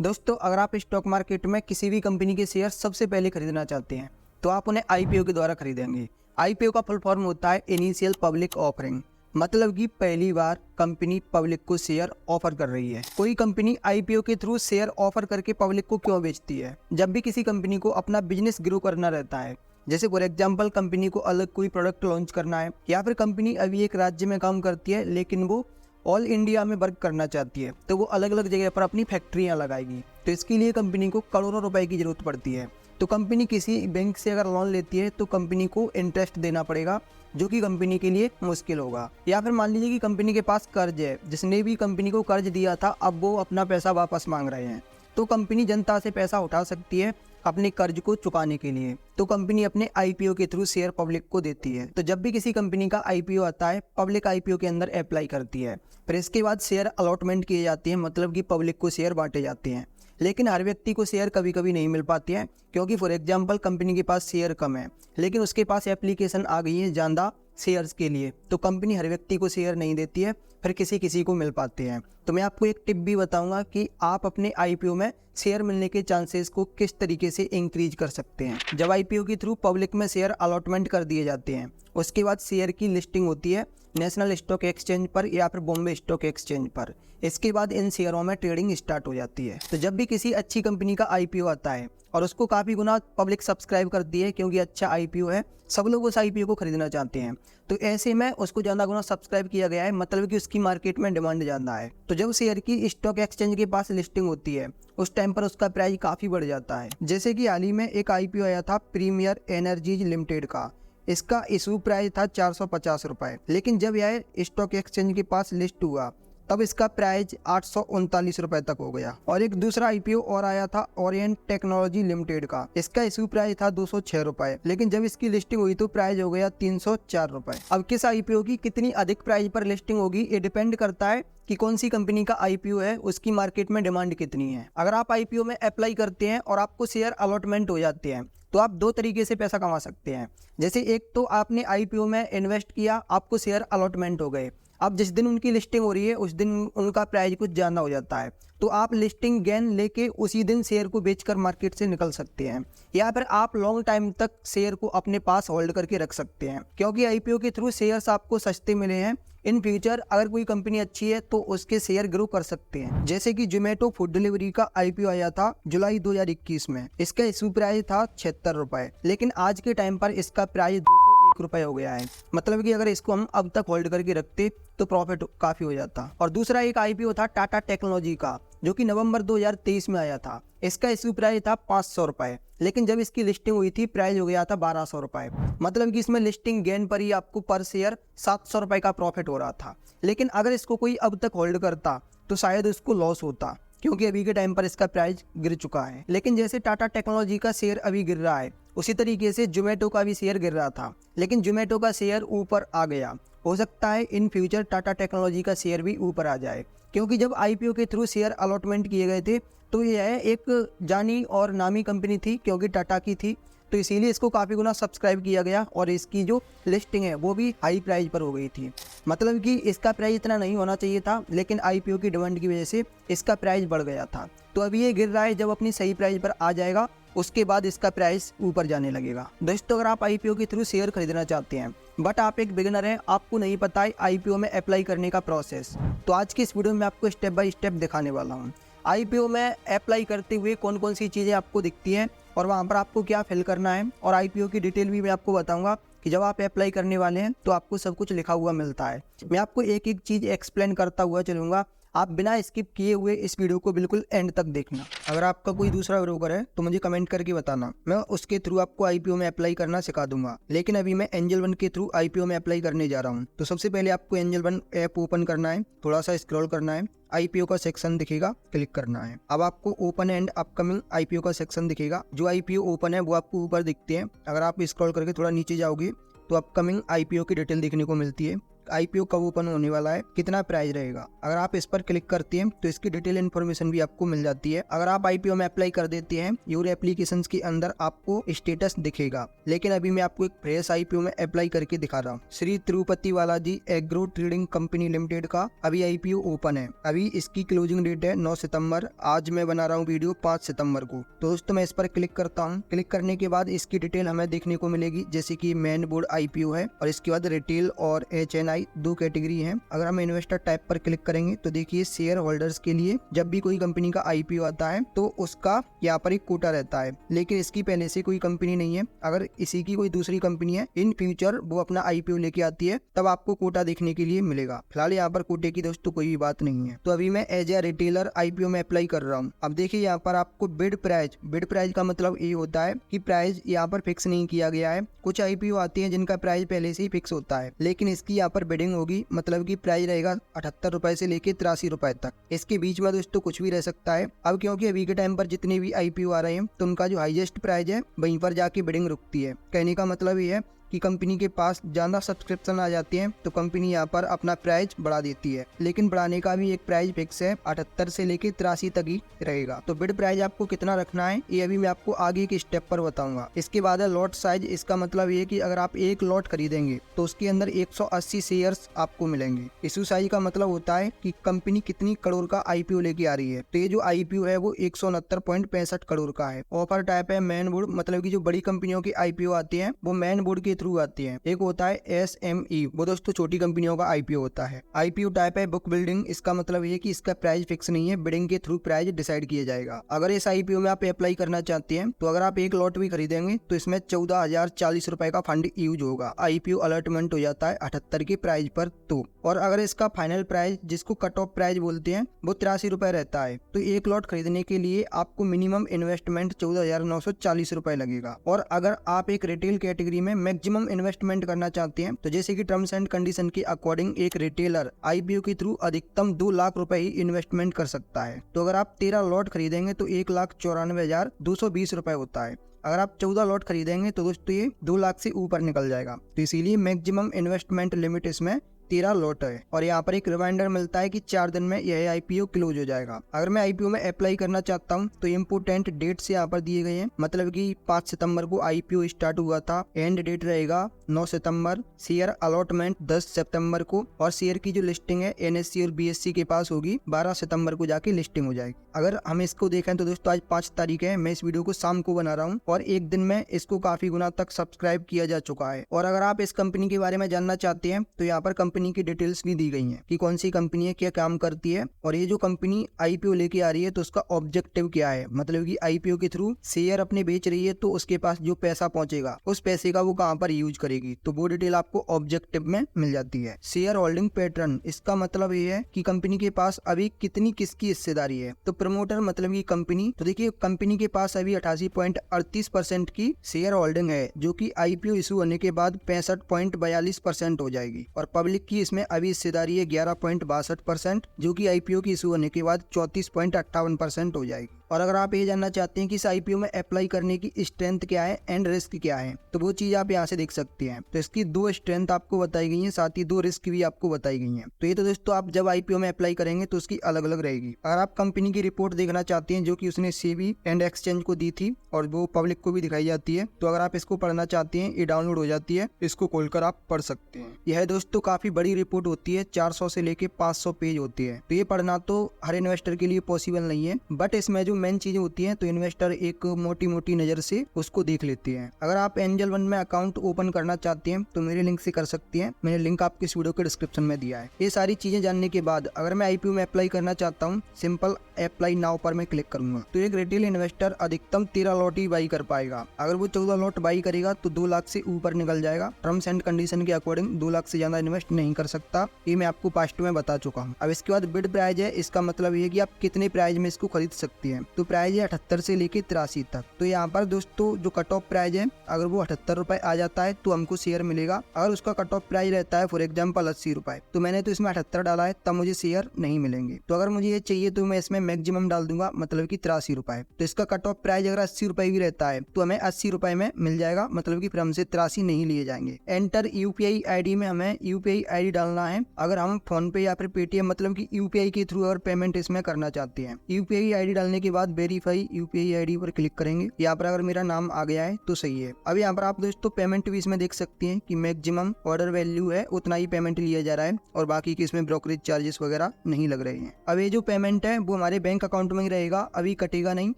दोस्तों, अगर आप स्टॉक मार्केट में किसी भी कंपनी के शेयर सबसे पहले खरीदना चाहते हैं तो आप उन्हें आईपीओ के द्वारा खरीदेंगे। आईपीओ का फुल फॉर्म होता है इनिशियल पब्लिक ऑफरिंग, मतलब कि पहली बार कंपनी पब्लिक को शेयर ऑफर कर रही है। कोई कंपनी आईपीओ के थ्रू शेयर ऑफर करके पब्लिक को क्यों बेचती है? जब भी किसी कंपनी को अपना बिजनेस ग्रो करना रहता है, जैसे फॉर एग्जाम्पल कंपनी को अलग कोई प्रोडक्ट लॉन्च करना है, या फिर कंपनी अभी एक राज्य में काम करती है लेकिन वो ऑल इंडिया में वर्क करना चाहती है, तो वो अलग अलग जगह पर अपनी फैक्ट्रियां लगाएगी। तो इसके लिए कंपनी को करोड़ों रुपए की जरूरत पड़ती है। तो कंपनी किसी बैंक से अगर लोन लेती है तो कंपनी को इंटरेस्ट देना पड़ेगा, जो कि कंपनी के लिए मुश्किल होगा। या फिर मान लीजिए कि कंपनी के पास कर्ज है, जिसने भी कंपनी को कर्ज दिया था अब वो अपना पैसा वापस मांग रहे हैं, तो कंपनी जनता से पैसा उठा सकती है अपने कर्ज को चुकाने के लिए। तो कंपनी अपने आईपीओ के थ्रू शेयर पब्लिक को देती है। तो जब भी किसी कंपनी का आईपीओ आता है, पब्लिक आईपीओ के अंदर अप्लाई करती है, फिर इसके बाद शेयर अलॉटमेंट किए जाते हैं, मतलब कि पब्लिक को शेयर बांटे जाते हैं। लेकिन हर व्यक्ति को शेयर कभी कभी नहीं मिल पाती है, क्योंकि फॉर एग्जांपल कंपनी के पास शेयर कम है लेकिन उसके पास एप्लीकेशन आ गई है ज़्यादा शेयर्स के लिए, तो कंपनी हर व्यक्ति को शेयर नहीं देती है, फिर किसी किसी को मिल पाते हैं। तो मैं आपको एक टिप भी बताऊंगा कि आप अपने आईपीओ में शेयर मिलने के चांसेस को किस तरीके से इंक्रीज कर सकते हैं। जब आईपीओ के थ्रू पब्लिक में शेयर अलॉटमेंट कर दिए जाते हैं, उसके बाद शेयर की लिस्टिंग होती है नेशनल स्टॉक एक्सचेंज पर या फिर बॉम्बे स्टॉक एक्सचेंज पर। इसके बाद इन शेयरों में ट्रेडिंग स्टार्ट हो जाती है। तो जब भी किसी अच्छी कंपनी का आईपीओ आता है और उसको काफ़ी गुना पब्लिक सब्सक्राइब करती है, क्योंकि अच्छा आईपीओ है, सब लोग उस आईपीओ को खरीदना चाहते हैं, तो ऐसे में उसको ज़्यादा गुना सब्सक्राइब किया गया है, मतलब कि उसकी मार्केट में डिमांड ज़्यादा है। तो जब शेयर की स्टॉक एक्सचेंज के पास लिस्टिंग होती है, उस टाइम पर उसका प्राइस काफ़ी बढ़ जाता है। जैसे कि हाल ही में एक आईपीओ आया था प्रीमियर एनर्जीज लिमिटेड का। इसका इशू प्राइस था 450 रुपये, लेकिन जब यह स्टॉक एक्सचेंज के पास लिस्ट हुआ तब इसका प्राइस 839 रुपए तक हो गया। और एक दूसरा आईपीओ और आया था ओरिएंट टेक्नोलॉजी लिमिटेड का। इसका इशू प्राइस था 206 रुपए, लेकिन जब इसकी लिस्टिंग हुई तो प्राइस हो गया 304 रुपए। अब किस आईपीओ की कितनी अधिक प्राइस पर लिस्टिंग होगी, ये डिपेंड करता है कि कौन सी कंपनी का आईपीओ है, उसकी मार्केट में डिमांड कितनी है। अगर आप आईपीओ में अप्लाई करते हैं और आपको शेयर अलॉटमेंट हो जाते हैं, तो आप दो तरीके से पैसा कमा सकते हैं। जैसे एक तो आपने आईपीओ में इन्वेस्ट किया, आपको शेयर अलॉटमेंट हो गए, अब जिस दिन उनकी लिस्टिंग हो रही है उस दिन उनका प्राइस कुछ ज़्यादा हो जाता है, तो आप लिस्टिंग गेन लेके उसी दिन शेयर को बेचकर मार्केट से निकल सकते हैं। या फिर आप लॉन्ग टाइम तक शेयर को अपने पास होल्ड करके रख सकते हैं, क्योंकि आईपीओ के थ्रू शेयर्स आपको सस्ते मिले हैं। इन फ्यूचर अगर कोई कंपनी अच्छी है तो उसके शेयर ग्रो कर सकते हैं। जैसे कि जोमेटो फूड डिलीवरी का आईपीओ आया था जुलाई 2021 में। इसका इशू प्राइस था 76 रुपए, लेकिन आज के टाइम पर इसका प्राइस 201 रुपए हो गया है। मतलब कि अगर इसको हम अब तक होल्ड करके रखते तो प्रॉफिट काफी हो जाता। और दूसरा एक आईपीओ था टाटा टेक्नोलॉजी का, जो कि नवंबर 2023 में आया था। इसका इशू प्राइस था 500 रुपए, लेकिन जब इसकी लिस्टिंग हुई थी प्राइस हो गया था 1200 रुपए। मतलब कि इसमें लिस्टिंग गेन पर ही आपको पर शेयर 700 रुपए का प्रॉफिट हो रहा था। लेकिन अगर इसको कोई अब तक होल्ड करता तो शायद उसको लॉस होता, क्योंकि अभी के टाइम पर इसका प्राइस गिर चुका है। लेकिन जैसे टाटा टेक्नोलॉजी का शेयर अभी गिर रहा है, उसी तरीके से जोमेटो का भी शेयर गिर रहा था, लेकिन जोमेटो का शेयर ऊपर आ गया। हो सकता है इन फ्यूचर टाटा टेक्नोलॉजी का शेयर भी ऊपर आ जाए, क्योंकि जब आईपीओ के थ्रू शेयर अलॉटमेंट किए गए थे तो यह एक जानी और नामी कंपनी थी, क्योंकि टाटा की थी, तो इसीलिए इसको काफ़ी गुना सब्सक्राइब किया गया और इसकी जो लिस्टिंग है वो भी हाई प्राइस पर हो गई थी। मतलब कि इसका प्राइस इतना नहीं होना चाहिए था, लेकिन आईपीओ की डिमांड की वजह से इसका प्राइस बढ़ गया था। तो अभी ये गिर रहा है, जब अपनी सही प्राइस पर आ जाएगा उसके बाद इसका प्राइस ऊपर जाने लगेगा। दोस्तों, अगर आप आईपीओ के थ्रू शेयर खरीदना चाहते हैं बट आप एक बिगिनर हैं, आपको नहीं पता है आईपीओ में अप्लाई करने का प्रोसेस, तो आज की इस वीडियो में आपको स्टेप बाय स्टेप दिखाने वाला हूँ। आईपीओ में अप्लाई करते हुए कौन कौन सी चीज़ें आपको दिखती हैं और वहाँ पर आपको क्या फिल करना है, और आईपीओ की डिटेल भी मैं आपको बताऊंगा कि जब आप अप्लाई करने वाले हैं तो आपको सब कुछ लिखा हुआ मिलता है। मैं आपको एक एक चीज़ एक्सप्लेन करता हुआ चलूँगा, आप बिना स्किप किए हुए इस वीडियो को बिल्कुल एंड तक देखना। अगर आपका कोई दूसरा ब्रोकर है तो मुझे कमेंट करके बताना, मैं उसके थ्रू आपको आईपीओ में अप्लाई करना सिखा दूंगा। लेकिन अभी मैं एंजल वन के थ्रू आईपीओ में अप्लाई करने जा रहा हूं। तो सबसे पहले आपको एंजल वन ऐप ओपन करना है, थोड़ा सा स्क्रॉल करना है, आईपीओ का सेक्शन दिखेगा, क्लिक करना है। अब आपको ओपन एंड अपकमिंग आईपीओ का सेक्शन दिखेगा। जो आईपीओ ओपन है वो आपको ऊपर दिखते हैं। अगर आप स्क्रॉल करके थोड़ा नीचे जाओगे तो अपकमिंग आईपीओ की डिटेल देखने को मिलती है। आईपीओ कब ओपन होने वाला है, कितना प्राइस रहेगा। अगर आप इस पर क्लिक करते हैं तो इसकी डिटेल इन्फॉर्मेशन भी आपको मिल जाती है। अगर आप आईपीओ में अप्लाई कर देते हैं, योर एप्लीकेशंस के अंदर आपको स्टेटस दिखेगा। लेकिन अभी मैं आपको एक फ्रेश आईपीओ में अप्लाई करके दिखा रहा हूँ। Shri Tirupati Balaji agro trading company limited का अभी आईपीओ ओपन है। अभी इसकी क्लोजिंग डेट है 9 सितंबर। आज मैं बना रहा हूँ वीडियो 5 सितंबर को। तो दोस्तों मैं इस पर क्लिक करता हूँ। क्लिक करने के बाद इसकी डिटेल हमें देखने को मिलेगी, जैसे कि मेन बोर्ड आईपीओ है और इसके बाद रिटेल और HNI 2 कैटेगरी है। अगर हम इन्वेस्टर टाइप पर क्लिक करेंगे तो देखिए शेयर होल्डर्स के लिए जब भी कोई कंपनी का आईपीओ आता है तो उसका यहाँ पर एक कोटा रहता है, लेकिन इसकी पहले से कोई कंपनी नहीं है। अगर इसी की कोई दूसरी कंपनी है, इन फ्यूचर वो अपना आईपीओ लेके आती है, तब आपको कोटा देखने के लिए मिलेगा। फिलहाल यहाँ पर कोटे की दोस्तों कोई भी बात नहीं है। तो अभी मैं एज ए रिटेलर आईपीओ में अप्लाई कर रहा हूँ। अब देखिए यहाँ पर आपको बिड प्राइस का मतलब ये होता है कि प्राइस यहाँ पर फिक्स नहीं किया गया है। कुछ आईपीओ आती है जिनका प्राइस पहले से ही फिक्स होता है, लेकिन इसकी यहाँ पर बिडिंग होगी, मतलब कि प्राइस रहेगा 78 रुपए से लेके 83 रुपए तक। इसके बीच में दोस्तों कुछ भी रह सकता है। अब क्योंकि अभी के टाइम पर जितने भी आईपीओ आ रहे हैं तो उनका जो हाईएस्ट प्राइस है वहीं पर जाके बिडिंग रुकती है। कहने का मतलब ये है कि कंपनी के पास ज्यादा सब्सक्रिप्शन आ जाती है तो कंपनी यहाँ पर अपना प्राइस बढ़ा देती है, लेकिन बढ़ाने का भी एक प्राइस फिक्स है, 78 से लेके 83 तक ही रहेगा। तो बिड प्राइस आपको कितना रखना है ये अभी मैं आपको आगे के स्टेप पर बताऊंगा। इसके बाद है लॉट साइज। इसका मतलब ये कि अगर आप एक लॉट खरीदेंगे तो उसके अंदर 180 शेयर्स आपको मिलेंगे। इशू साइज का मतलब होता है कि कंपनी कितनी करोड़ का आईपीओ लेके आ रही है। तो ये जो आईपीओ है वो 169.65 करोड़ का है। ऑफर टाइप है मेन बोर्ड, मतलब की जो बड़ी कंपनियों की आईपीओ आती है वो मेन बोर्ड के थ्रू आती है। एक होता है SME, वो दोस्तों छोटी कंपनियों का आईपीओ होता है। आईपीओ टाइप है बुक बिल्डिंग। इसका मतलब ये कि इसका प्राइस फिक्स नहीं है, बिडिंग के थ्रू प्राइस डिसाइड किया जाएगा। अगर इस आईपीओ में आप अप्लाई करना चाहते हैं तो अगर आप एक लॉट भी खरीदेंगे तो इसमें 14,040 रुपए का फंड यूज होगा। आईपीओ अलॉटमेंट हो जाता है 78 के प्राइस पर। तो और अगर इसका फाइनल प्राइस, जिसको कट ऑफ प्राइस बोलते हैं, वो 83 रुपए रहता है। तो एक लॉट खरीदने के लिए आपको मिनिमम इन्वेस्टमेंट 14,940 रुपए लगेगा। और अगर आप एक रिटेल कैटेगरी में मैक्सिमम इन्वेस्टमेंट करना चाहते हैं तो जैसे कि टर्म्स एंड कंडीशन के अकॉर्डिंग एक रिटेलर आईपीओ के थ्रू अधिकतम 2 लाख रुपए ही इन्वेस्टमेंट कर सकता है। तो अगर आप 13 लॉट खरीदेंगे तो 1,94,220 रुपए होता है। अगर आप 14 लॉट खरीदेंगे तो दोस्तों ये 2 लाख से ऊपर निकल जाएगा। तो इसीलिए मैक्सिमम इन्वेस्टमेंट लिमिट इसमें 13 लॉट है। और यहाँ पर एक रिमाइंडर मिलता है कि 4 दिन में यह आईपीओ क्लोज हो जाएगा। अगर मैं आईपीओ में अप्लाई करना चाहता हूँ तो इम्पोर्टेंट डेट से यहाँ पर दिए गए हैं, मतलब कि 5 सितंबर को आईपीओ स्टार्ट हुआ था, एंड डेट रहेगा 9 सितंबर, शेयर अलॉटमेंट 10 सितंबर को, और शेयर की जो लिस्टिंग है NSE और BSE के पास होगी 12 सितंबर को जाके लिस्टिंग हो जाएगी। अगर हम इसको देखें तो दोस्तों आज 5 तारीख है, मैं इस वीडियो को शाम को बना रहा हूँ और एक दिन में इसको काफी गुना तक सब्सक्राइब किया जा चुका है। और अगर आप इस कंपनी के बारे में जानना चाहते हैं तो यहाँ पर कंपनी की डिटेल्स भी दी गई हैं कि कौन सी कंपनी है, क्या काम करती है, और ये जो कंपनी आईपीओ लेके आ रही है तो उसका ऑब्जेक्टिव क्या है। मतलब कि आईपीओ के थ्रू शेयर अपने बेच रही है तो उसके पास जो पैसा पहुंचेगा उस पैसे का वो कहां पर यूज करेगी, तो वो डिटेल आपको ऑब्जेक्टिव में मिल जाती है। शेयर होल्डिंग पैटर्न, इसका मतलब ये है कि कंपनी के पास अभी कितनी किसकी हिस्सेदारी है। तो प्रमोटर मतलब की कंपनी, तो देखिए कंपनी के पास अभी 88.38% की शेयर होल्डिंग है, जो कि आईपीओ इशू होने के बाद 65.42% हो जाएगी। और पब्लिक की इसमें अभी हिस्सेदारी है 11.62%, जो कि आईपीओ की इशू होने के बाद 34.58% हो जाएगी। और अगर आप ये जानना चाहते हैं कि इस आईपीओ में अप्लाई करने की स्ट्रेंथ क्या है एंड रिस्क क्या है, तो वो चीज आप यहाँ से देख सकते हैं। तो इसकी 2 स्ट्रेंथ आपको बताई गई है, साथ ही 2 रिस्क भी आपको बताई गई हैं। तो ये तो दोस्तों आप जब आईपीओ में अप्लाई करेंगे तो उसकी अलग अलग रहेगी। अगर आप कंपनी की रिपोर्ट देखना चाहते हैं जो कि उसने सेबी एंड एक्सचेंज को दी थी और वो पब्लिक को भी दिखाई जाती है, तो अगर आप इसको पढ़ना चाहते हैं ये डाउनलोड हो जाती है, इसको खोलकर आप पढ़ सकते हैं। यह दोस्तों काफी बड़ी रिपोर्ट होती है, 400 से लेके 500 पेज होती है। तो ये पढ़ना तो हर इन्वेस्टर के लिए पॉसिबल नहीं है, बट इसमें जो मेन चीजें होती है तो इन्वेस्टर एक मोटी मोटी नजर से उसको देख लेते हैं। अगर आप एंजल वन में अकाउंट ओपन करना चाहते हैं तो मेरे लिंक से कर सकते हैं, मैंने लिंक आपके इस वीडियो के डिस्क्रिप्शन में दिया है। ये सारी चीजें जानने के बाद अगर मैं आईपीओ में अप्लाई करना चाहता हूँ, सिंपल अप्लाई नाउ पर मैं क्लिक करूंगा तो एक रिटेल इन्वेस्टर अधिकतम 13 लॉट ही बाई कर पाएगा। अगर वो 14 लॉट बाई करेगा तो 2 लाख से ऊपर निकल जाएगा। टर्म्स एंड कंडीशन के अकॉर्डिंग 2 लाख से ज्यादा इन्वेस्ट नहीं कर सकता, ये मैं आपको पास्ट में बता चुका हूँ। अब इसके बाद बिड प्राइस है, इसका मतलब ये है कि आप कितने प्राइस में इसको खरीद सकते हैं। तो प्राइस है 78 से लेके 83 तक। तो यहाँ पर दोस्तों जो कट ऑफ प्राइस है अगर वो 78 रुपए आ जाता है तो हमको शेयर मिलेगा। अगर उसका कट ऑफ प्राइस रहता है फॉर एग्जाम्पल 80 रुपए, तो मैंने तो इसमें 78 डाला है, तब मुझे शेयर नहीं मिलेंगे। तो अगर मुझे ये चाहिए तो मैं इसमें मैक्सिमम डाल दूंगा, मतलब कि 83 रुपए। तो इसका कट ऑफ प्राइस अगर 80 रुपए भी रहता है तो हमें 80 रुपए में मिल जाएगा, मतलब कि फिर हमसे 83 नहीं लिए जाएंगे। एंटर यूपीआई आईडी में हमें यूपीआई आईडी डालना है। अगर हम फोन पे या फिर पेटीएम मतलब कि यूपीआई के थ्रू अगर पेमेंट इसमें करना चाहते हैं। यूपीआई आईडी डालने के बाद वेरीफाई यूपीआई आईडी पर क्लिक करेंगे। यहाँ पर अगर मेरा नाम आ गया है तो सही है। अब यहाँ पर आप दोस्तों पेमेंट भी इसमें देख सकते हैं कि मैक्सिमम ऑर्डर वैल्यू है उतना ही पेमेंट लिया जा रहा है और बाकी के इसमें ब्रोकरेज चार्जेस वगैरह नहीं लग रहे हैं। अब ये जो पेमेंट है वो हमारे बैंक अकाउंट में ही रहेगा, अभी कटेगा नहीं,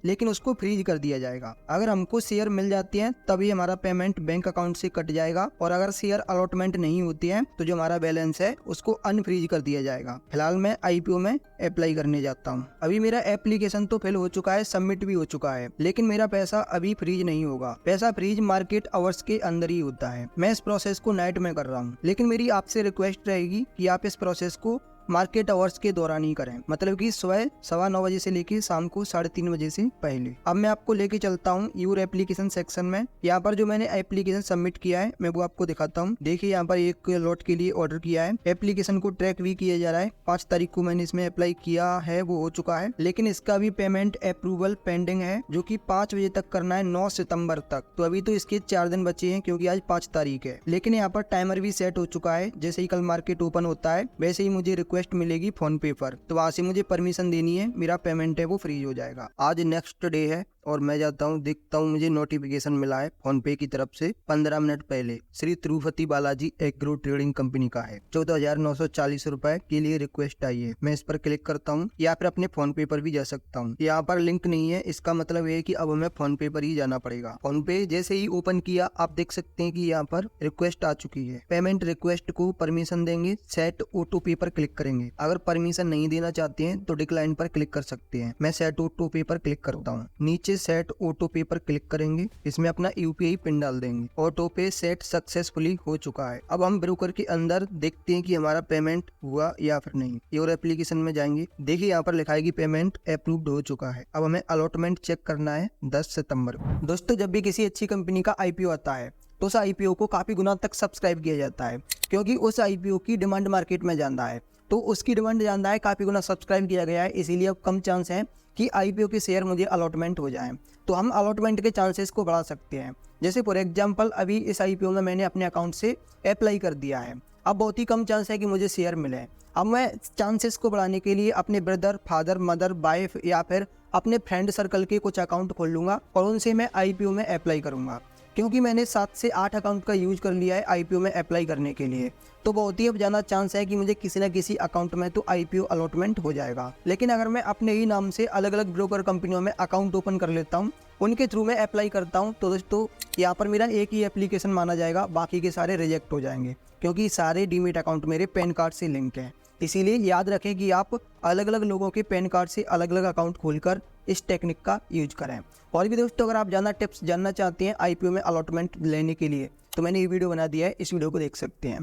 लेकिन उसको फ्रीज कर दिया जाएगा। अगर हमको शेयर मिल जाते हैं तभी हमारा पेमेंट बैंक अकाउंट से कट जाएगा, और अगर शेयर अलॉटमेंट नहीं होती है तो जो हमारा बैलेंस है उसको अनफ्रीज कर दिया जाएगा। फिलहाल मैं आईपीओ में अप्लाई करने जाता हूँ। अभी मेरा एप्लीकेशन तो फिल हो चुका है, सबमिट भी हो चुका है, लेकिन मेरा पैसा अभी फ्रीज नहीं होगा। पैसा फ्रीज मार्केट आवर्स के अंदर ही होता है। मैं इस प्रोसेस को नाइट में कर रहा हूँ, लेकिन मेरी आपसे रिक्वेस्ट रहेगी कि आप इस प्रोसेस को मार्केट आवर्स के दौरान ही करें, मतलब कि सुबह 9:15 बजे से लेके शाम को 3:30 बजे से पहले। अब मैं आपको लेके चलता हूँ योर एप्लीकेशन सेक्शन में। यहाँ पर जो मैंने एप्लीकेशन सबमिट किया है मैं वो आपको दिखाता हूँ। देखिए यहाँ पर एक लॉट के लिए ऑर्डर किया है, एप्लीकेशन को ट्रैक भी किया जा रहा है। 5 तारीख को मैंने इसमें अप्लाई किया है, वो हो चुका है, लेकिन इसका भी पेमेंट अप्रूवल पेंडिंग है, जो कि 5 बजे तक करना है, 9 सितंबर तक। तो अभी तो इसके 4 दिन बचे हैं क्योंकि आज 5 तारीख है। लेकिन यहाँ पर टाइमर भी सेट हो चुका है। जैसे ही कल मार्केट ओपन होता है वैसे ही मुझे रिक्वेस्ट मिलेगी फोन पे पर, तो वहां से मुझे परमिशन देनी है, मेरा पेमेंट है वो फ्रीज हो जाएगा। आज नेक्स्ट डे है और मैं जाता हूँ, देखता हूँ मुझे नोटिफिकेशन मिला है फोन पे की तरफ से 15 मिनट पहले। Shri Tirupati Balaji agro trading company का है। 14,940 रुपए के लिए रिक्वेस्ट आई है। मैं इस पर क्लिक करता हूँ, या फिर अपने फोन पे पर भी जा सकता हूँ। यहाँ पर लिंक नहीं है, इसका मतलब है कि अब हमें फोन पे पर ही जाना पड़ेगा। फोन पे जैसे ही ओपन किया आप देख सकते हैं कि यहाँ पर रिक्वेस्ट आ चुकी है। पेमेंट रिक्वेस्ट को परमिशन देंगे, सेट ऑटो पे पर क्लिक करेंगे। अगर परमिशन नहीं देना चाहते हैं तो डिक्लाइन पर क्लिक कर सकते हैं। मैं सेट ऑटो पे पर क्लिक करता हूँ। नीचे सेट ऑटो पे पर क्लिक करेंगे, इसमें अपना यूपीआई पिन डाल देंगे। ऑटो पे सेट सक्सेसफुली हो चुका है। अब हम ब्रोकर के अंदर देखते हैं कि हमारा पेमेंट हुआ या फिर नहीं। योर एप्लीकेशन में जाएंगे, देखिए यहाँ पर लिखा है कि पेमेंट अप्रूव्ड हो चुका है। अब हमें अलॉटमेंट चेक करना है 10 सितंबर को। दोस्तों जब भी किसी अच्छी कंपनी का आईपीओ आता है तो उस आईपीओ को काफी गुना तक सब्सक्राइब किया जाता है, क्योंकि उस आईपीओ की डिमांड मार्केट में ज्यादा है। तो उसकी डिमांड ज्यादा है, काफी गुना सब्सक्राइब किया गया है, इसीलिए अब कम चांस है कि आईपीओ के शेयर मुझे अलॉटमेंट हो जाएं। तो हम अलॉटमेंट के चांसेस को बढ़ा सकते हैं। जैसे फॉर एग्जांपल अभी इस आईपीओ में मैंने अपने अकाउंट से अप्लाई कर दिया है, अब बहुत ही कम चांस है कि मुझे शेयर मिले। अब मैं चांसेस को बढ़ाने के लिए अपने ब्रदर, फादर, मदर, वाइफ या फिर अपने फ्रेंड सर्कल के कुछ अकाउंट खोल लूँगा और उनसे मैं आईपीओ में अप्लाई करूँगा। क्योंकि मैंने 7 से 8 अकाउंट का यूज कर लिया है आईपीओ में अप्लाई करने के लिए, तो बहुत ही अब ज़्यादा चांस है कि मुझे किसी न किसी अकाउंट में तो आईपीओ अलॉटमेंट हो जाएगा। लेकिन अगर मैं अपने ही नाम से अलग अलग ब्रोकर कंपनियों में अकाउंट ओपन कर लेता हूँ, उनके थ्रू मैं अप्लाई करता हूँ, तो दोस्तों यहाँ पर मेरा एक ही एप्लीकेशन माना जाएगा, बाकी के सारे रिजेक्ट हो जाएंगे, क्योंकि सारे डीमेट अकाउंट मेरे पैन कार्ड से लिंक हैं। इसीलिए याद रखें कि आप अलग अलग लोगों के पैन कार्ड से अलग अलग अकाउंट खोलकर इस टेक्निक का यूज करें। और भी दोस्तों अगर आप ज़्यादा टिप्स जानना चाहते हैं आईपीओ में अलॉटमेंट लेने के लिए, तो मैंने ये वीडियो बना दिया है, इस वीडियो को देख सकते हैं।